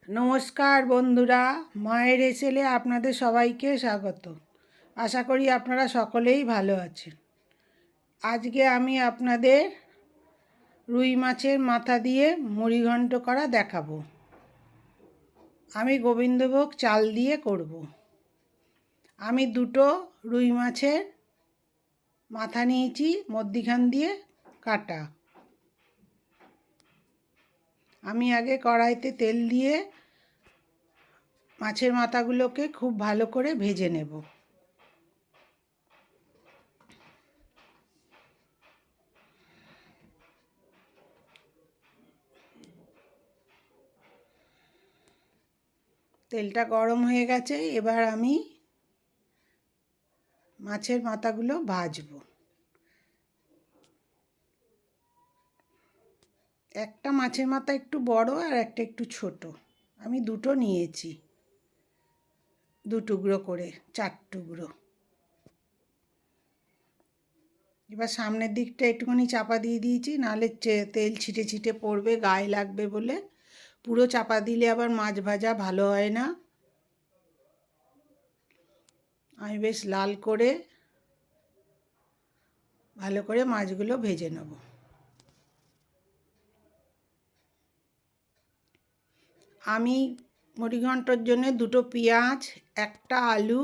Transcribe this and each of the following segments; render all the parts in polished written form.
নমস্কার বন্ধুরা, মায়ের এসেলে আপনাদের সবাইকে স্বাগত। আশা করি আপনারা সকলেই ভালো আছেন। আজকে আমি আপনাদের রুই মাছের মাথা দিয়ে মুড়িঘণ্ট করা দেখাবো। আমি গোবিন্দভোগ চাল দিয়ে করব। আমি দুটো রুই মাছের মাথা নিয়েছি, মধ্যিখান দিয়ে কাটা। আমি আগে কড়াইতে তেল দিয়ে মাছের মাথাগুলোকে খুব ভালো করে ভেজে নেব। তেলটা গরম হয়ে গেছে, এবার আমি মাছের মাথাগুলো ভাজবো। একটা মাছের মাথা একটু বড় আর একটা একটু ছোট, আমি দুটো নিয়েছি, দু টুকরো করে, 4 টুকরো। এবার সামনের দিকটা একটুখানি চাপা দিয়ে দিয়েছি, নাহলে তেল ছিটে ছিটে পড়বে, গায়ে লাগবে বলে। পুরো চাপা দিলে আবার মাছ ভাজা ভালো হয় না। আমি বেশ লাল করে ভালো করে মাছগুলো ভেজে নেব। আমি মুড়িঘণ্টর জন্য দুটো পেঁয়াজ, একটা আলু,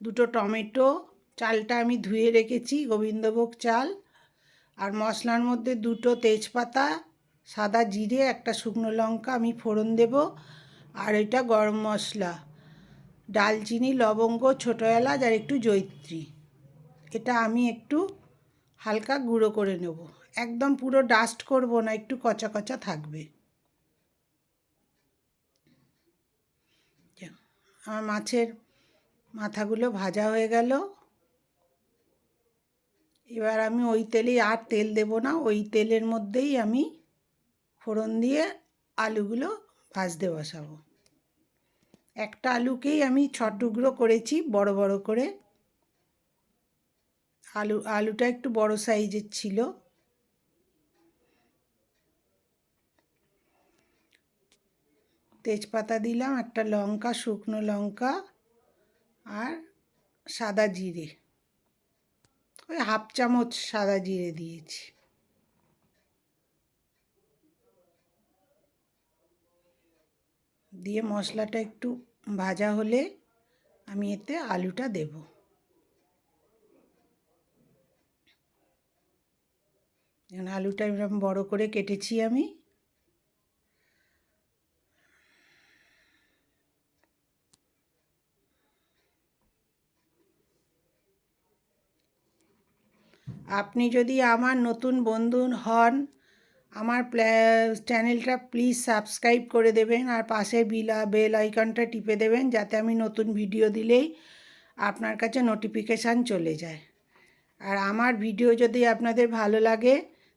দুটো টমেটো, চালটা আমি ধুয়ে রেখেছি, গোবিন্দভোগ চাল। আর মশলার মধ্যে দুটো তেজপাতা, সাদা জিরে, একটা শুকনো লঙ্কা আমি ফোড়ন দেব। আর এটা গরম মশলা, ডালচিনি, লবঙ্গ, ছোটো এলাচ আর একটু জয়িত্রী। এটা আমি একটু হালকা গুঁড়ো করে নেব, একদম পুরো ডাস্ট করব না, একটু কচা কচা থাকবে। আমার মাছের মাথাগুলো ভাজা হয়ে গেল। এবার আমি ওই তেলেই, আর তেল দেব না, ওই তেলের মধ্যেই আমি ফোড়ন দিয়ে আলুগুলো ভাজতে বসাবো। একটা আলুকেই আমি 6 টুকরো করেছি, বড় বড় করে। আলুটা একটু বড় সাইজের ছিল। তেজপাতা দিলাম, একটা লঙ্কা, শুকনো লঙ্কা আর সাদা জিরে, ওই 1/2 চামচ সাদা জিরে দিয়েছি। দিয়ে মশলাটা একটু ভাজা হলে আমি এতে আলুটা দেব। আলুটা এরকম বড় করে কেটেছি আমি। আপনি যদি আমার নতুন বন্ধু হন, আমার চ্যানেলটা প্লিজ সাবস্ক্রাইব করে দেবেন, আর পাশের বেল আইকনটা টিপে দেবেন, যাতে আমি নতুন ভিডিও দিলেই আপনার কাছে নোটিফিকেশান চলে যায়। আর আমার ভিডিও যদি আপনাদের ভালো লাগে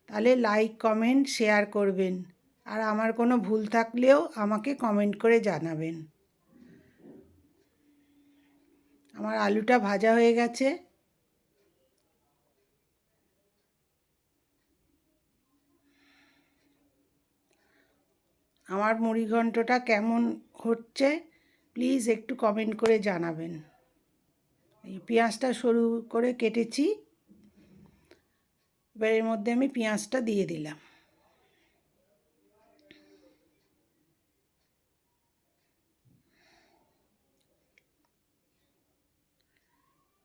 তাহলে লাইক, কমেন্ট, শেয়ার করবেন। আর আমার কোনো ভুল থাকলেও আমাকে কমেন্ট করে জানাবেন। আমার আলুটা ভাজা হয়ে গেছে। আমার মুড়িঘণ্টটা কেমন হচ্ছে প্লিজ একটু কমেন্ট করে জানাবেন। এই পেঁয়াজটা সরু করে কেটেছি, এবার এর মধ্যে আমি পেঁয়াজটা দিয়ে দিলাম।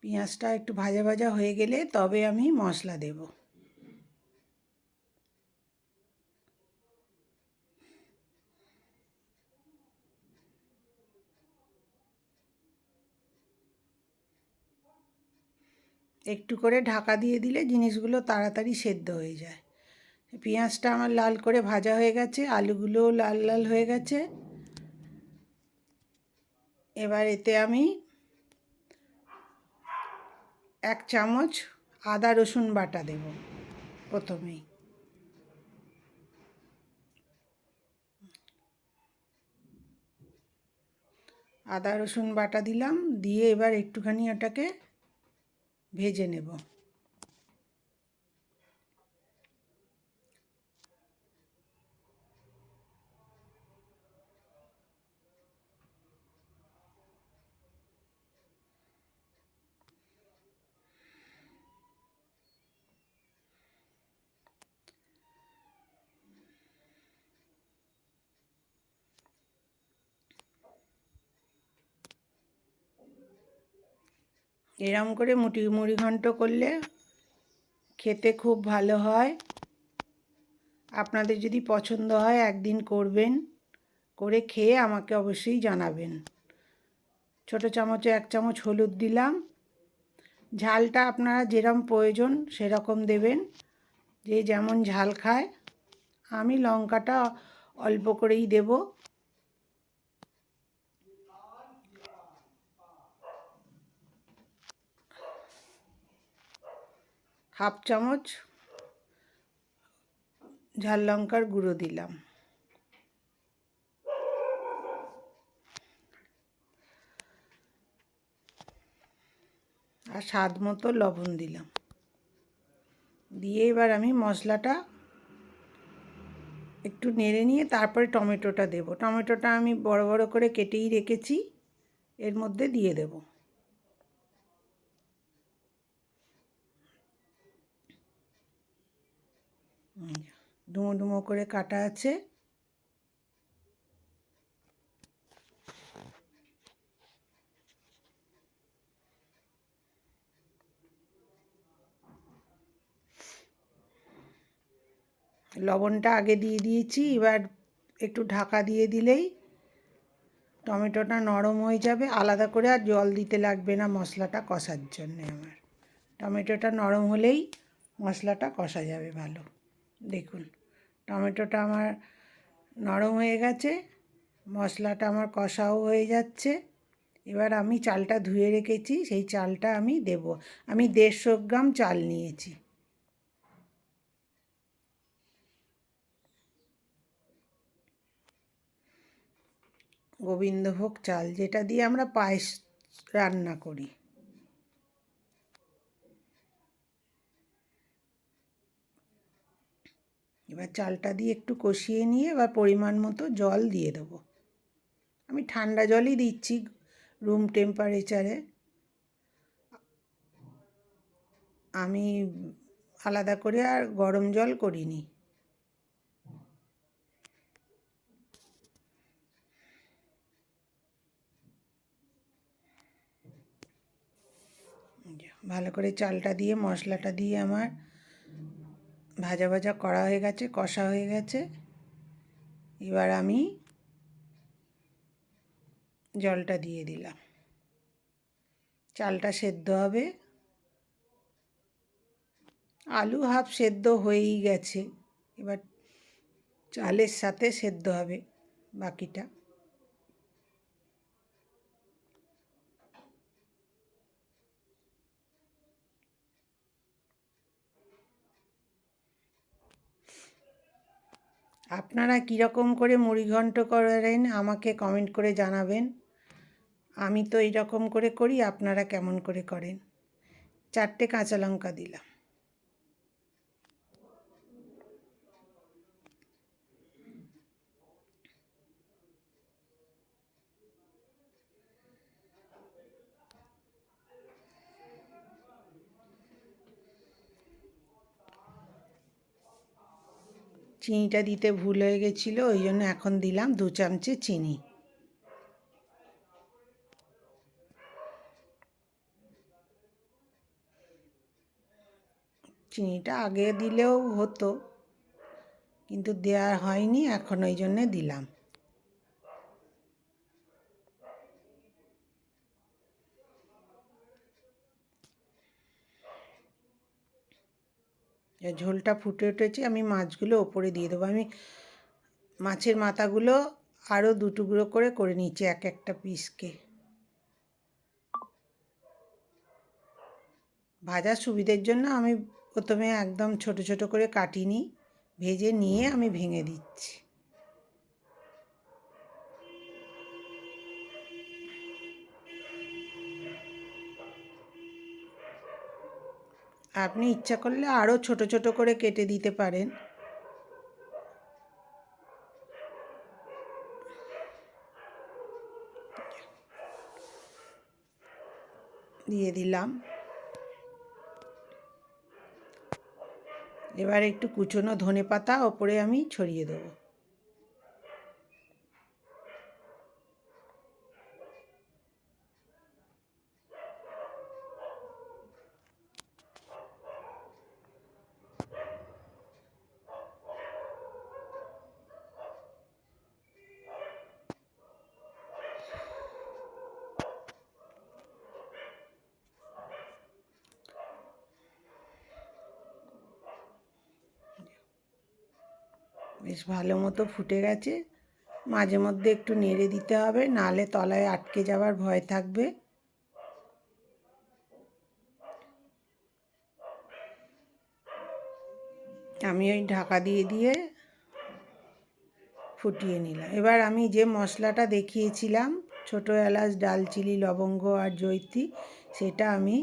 পেঁয়াজটা একটু ভাজা ভাজা হয়ে গেলে তবে আমি মশলা দেব। একটু করে ঢাকা দিয়ে দিলে জিনিসগুলো তাড়াতাড়ি সেদ্ধ হয়ে যায়। পেঁয়াজটা আমার লাল করে ভাজা হয়ে গেছে, আলুগুলোও লাল লাল হয়ে গেছে। এবার এতে আমি 1 চামচ আদা রসুন বাটা দেব প্রথমেই। আদা রসুন বাটা দিলাম, দিয়ে এবার একটুখানি ওটাকে ভেজে নেব। এরম করে মুড়ি ঘন্ট করলে খেতে খুব ভালো হয়। আপনাদের যদি পছন্দ হয় একদিন করবেন, করে খেয়ে আমাকে অবশ্যই জানাবেন। ছোটো চামচে 1 চামচ হলুদ দিলাম। ঝালটা আপনারা যেরকম প্রয়োজন সেরকম দেবেন, যে যেমন ঝাল খায়। আমি লঙ্কাটা অল্প করেই দেব। হাফ চামচ ঝাল লঙ্কার গুঁড়ো দিলাম। আর স্বাদ মতো লবণ দিলাম। দিয়ে এবার আমি মশলাটা একটু নেড়ে নিয়ে তারপরে টমেটোটা দেব। টমেটোটা আমি বড় বড় করে কেটেই রেখেছি, এর মধ্যে দিয়ে দেব। ডুমো ডুমো করে কাটা আছে। লবণটা আগে দিয়ে দিয়েছি, এবার একটু ঢাকা দিয়ে দিলেই টমেটোটা নরম হয়ে যাবে। আলাদা করে আর জল দিতে লাগবে না মশলাটা কষার জন্যে। আমার টমেটোটা নরম হলেই মশলাটা কষা যাবে ভালো। দেখুন টমেটোটা আমার নরম হয়ে গেছে, মশলাটা আমার কষাও হয়ে যাচ্ছে। এবার আমি চালটা ধুয়ে রেখেছি, সেই চালটা আমি দেব। আমি 150 গ্রাম চাল নিয়েছি। গোবিন্দভোগ চাল, যেটা দিয়ে আমরা পায়েস রান্না করি। এবার চালটা দিয়ে একটু কষিয়ে নিয়ে এবার পরিমাণ মতো জল দিয়ে দেবো। আমি ঠান্ডা জলই দিচ্ছি, রুম টেম্পারেচারে। আমি আলাদা করে আর গরম জল করিনি। ভালো করে চালটা দিয়ে মশলাটা দিয়ে আমার ভাজা ভাজা করা হয়ে গেছে, কষা হয়ে গেছে। এবার আমি জলটা দিয়ে দিলাম। চালটা সেদ্ধ হবে। আলু হাফ সেদ্ধ হয়েই গেছে, এবার চালের সাথে সেদ্ধ হবে বাকিটা। আপনারা কীরকম করে মুড়িঘণ্ট করেন আমাকে কমেন্ট করে জানাবেন। আমি তো এইরকম করে করি, আপনারা কেমন করে করেন। 4টে কাঁচা লঙ্কা দিলাম। চিনিটা দিতে ভুল হয়ে গেছিলো, ওই জন্য এখন দিলাম 2 চামচে চিনি। চিনিটা আগে দিলেও হতো, কিন্তু দেওয়া হয়নি, এখন ওই জন্যে দিলাম। ঝোলটা ফুটে উঠেছে, আমি মাছগুলো ওপরে দিয়ে দেবো। আমি মাছের মাথাগুলো আরও 2 টুকরো করে নিচ্ছি এক একটা পিসকে। ভাজার সুবিধের জন্য আমি প্রথমে একদম ছোট ছোট করে কাটিনি, ভেজে নিয়ে আমি ভেঙে দিচ্ছি। আপনি ইচ্ছা করলে আরও ছোট ছোট করে কেটে দিতে পারেন। দিয়ে দিলাম। এবার একটু কুচনো ধনেপাতা ওপরে আমি ছড়িয়ে দেবো। বেশ ভালো মতো ফুটে গেছে। মাঝে মধ্যে একটু নেড়ে দিতে হবে, নাহলে তলায় আটকে যাওয়ার ভয় থাকবে। আমি ওই ঢাকা দিয়ে দিয়ে ফুটিয়ে নিলাম। এবার আমি যে মশলাটা দেখিয়েছিলাম, ছোটো এলাচ, ডালচিনি, লবঙ্গ আর জয়িত্রী, সেটা আমি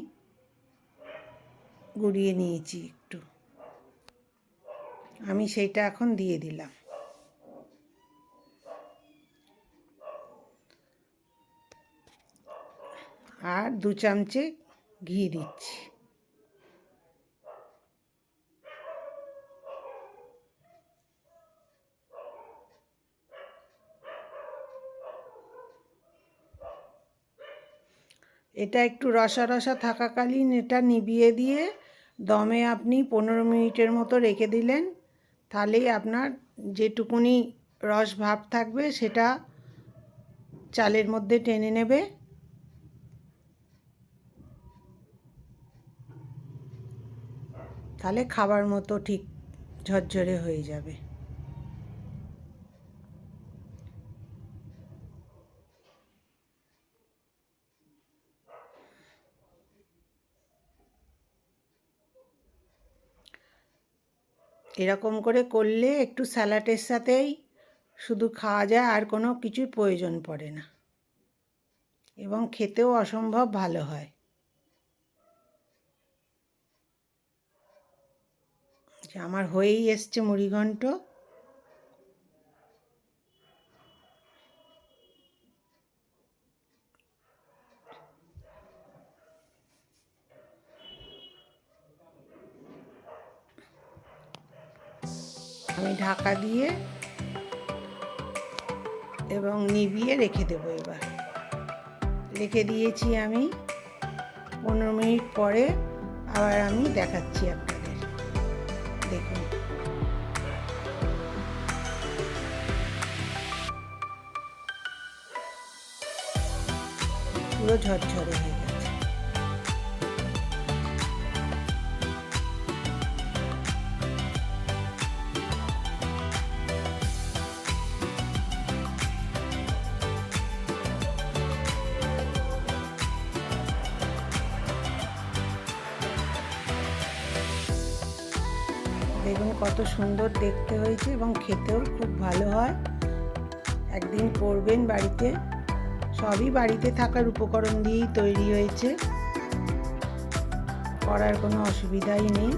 গুঁড়িয়ে নিয়েছি একটু, আমি সেইটা এখন দিয়ে দিলাম। আর 2 চামচে ঘি দিচ্ছি। এটা একটু রসা রসা থাকাকালীন এটা নিভিয়ে দিয়ে দমে আপনি 15 মিনিটের মতো রেখে দিলেন, তাহলেই আপনার যেটুকুনি রস ভাব থাকবে সেটা চালের মধ্যে টেনে নেবে। তাহলে খাবার মতো ঠিক ঝরঝরে হয়ে যাবে। এরকম করে করলে একটু স্যালাডের সাথেই শুধু খাওয়া যায়, আর কোনো কিছুর প্রয়োজন পড়ে না, এবং খেতেও অসম্ভব ভালো হয়। আমার হয়েই এসছে মুড়িঘণ্ট। আমি ঢাকা দিয়ে এবং নিভিয়ে রেখে দেবো। এবার রেখে দিয়েছি আমি 15 মিনিট পরে আবার আমি দেখাচ্ছি আপনাদের। দেখুন, পুরো ঝরঝরে হয়ে গেছে। দেখুন কত সুন্দর দেখতে হয়েছে এবং খেতেও খুব ভালো হয়। একদিন করবেন বাড়িতে। সবই বাড়িতে থাকার উপকরণ দিয়েই তৈরি হয়েছে, করার কোনো অসুবিধাই নেই।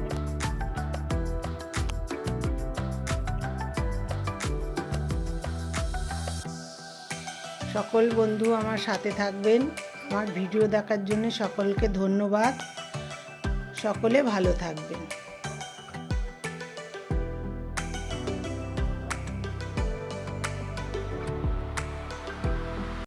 সকল বন্ধু আমার সাথে থাকবেন। আমার ভিডিও দেখার জন্য সকলকে ধন্যবাদ। সকলে ভালো থাকবেন।